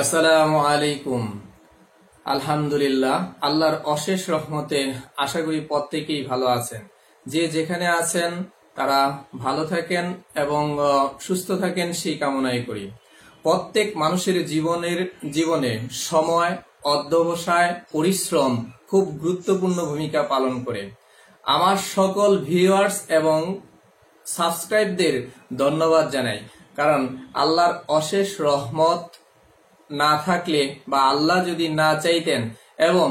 আসসালামু আলাইকুম। আলহামদুলিল্লাহ, আল্লাহর অশেষ রহমতে আশা করি প্রত্যেকেই ভালো আছেন। যে যেখানে আছেন তারা ভালো থাকেন এবং সুস্থ থাকেন সেই কামনাই করি। প্রত্যেক মানুষের জীবনে সময়, অধ্যবসায়, পরিশ্রম খুব গুরুত্বপূর্ণ ভূমিকা পালন করে। আমার সকল ভিউয়ার্স এবং সাবস্ক্রাইবদের ধন্যবাদ জানাই, কারণ আল্লাহর অশেষ রহমত না থাকলে বা আল্লাহ যদি না চাইতেন এবং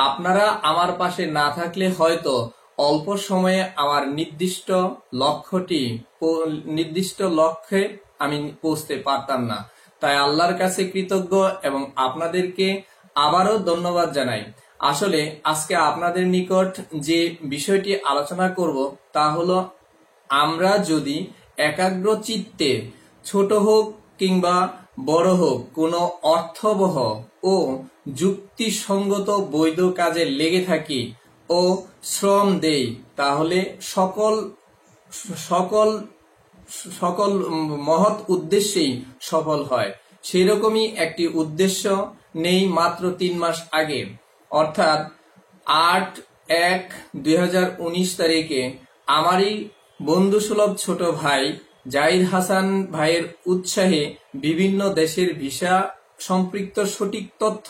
আপনারা আমার পাশে না থাকলে হয়তো অল্প সময়ে আমার নির্দিষ্ট লক্ষ্যে আমি পৌঁছতে পারতাম না। তাই আল্লাহর কাছে কৃতজ্ঞ এবং আপনাদেরকে আবারও ধন্যবাদ জানাই। আসলে আজকে আপনাদের নিকট যে বিষয়টি আলোচনা করব তা হলো, আমরা যদি একাগ্র চিত্তে ছোট হোক কিংবা বড় হোক কোনো অর্থবহ ও যুক্তিসঙ্গত বৈধ কাজে লেগে থাকি ও শ্রম দেই, তাহলে সকল মহৎ উদ্দেশ্যেই সফল হয়। সেরকমই একটি উদ্দেশ্য নেই মাত্র 3 মাস আগে, অর্থাৎ 8/1/2019 তারিখে আমারই বন্ধুসুলভ ছোট ভাই জাহিদ হাসান ভাইয়ের উৎসাহে বিভিন্ন দেশের ভিসা সম্পৃক্ত সঠিক তথ্য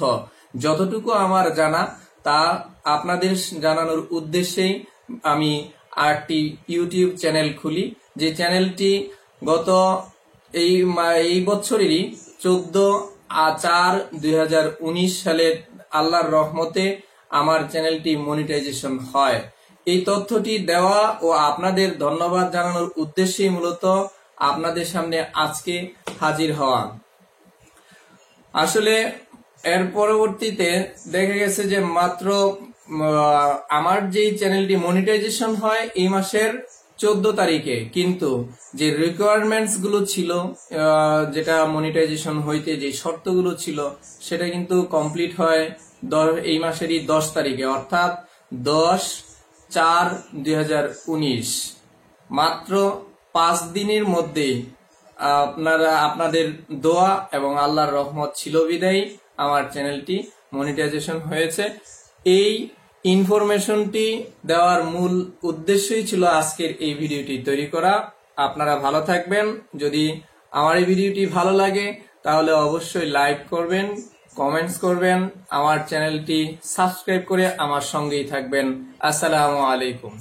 যতটুকু আমার জানা তা আপনাদের জানানোর উদ্দেশ্যেই আমি আরেকটি ইউটিউব চ্যানেল খুলি। যে চ্যানেলটি গত এই বছরেরই 14/4/2019 সালে আল্লাহর রহমতে আমার চ্যানেলটি মনিটাইজেশন হয়। এই তথ্যটি দেওয়া ও আপনাদের ধন্যবাদ জানানোর উদ্দেশ্যেই মূলত আপনাদের সামনে আজকে হাজির হওয়া। আসলে এর পরবর্তীতে দেখা গেছে যে মাত্র আমার যেই চ্যানেলটি মনিটাইজেশন হয় এই মাসের 14 তারিখে, কিন্তু যে রিকোয়ারমেন্টস গুলো ছিল, যেটা মনিটাইজেশন হইতে যে শর্তগুলো ছিল, সেটা কিন্তু কমপ্লিট হয় এই মাসেরই 10 তারিখে, অর্থাৎ 10/4/2019। মাত্র 5 দিনের মধ্যেই আপনাদের দোয়া এবং আল্লাহর রহমত ছিল বিদায়ী আমার চ্যানেলটি মনিটাইজেশন হয়েছে। এই ইনফরমেশনটি দেওয়ার মূল উদ্দেশ্যই ছিল আজকের এই ভিডিওটি তৈরি করা। আপনারা ভালো থাকবেন। যদি আমার এই ভিডিওটি ভালো লাগে তাহলে অবশ্যই লাইক করবেন, কমেন্টস করবেন, আমার চ্যানেলটি সাবস্ক্রাইব করে আমার সঙ্গেই থাকবেন। আসসালামু আলাইকুম।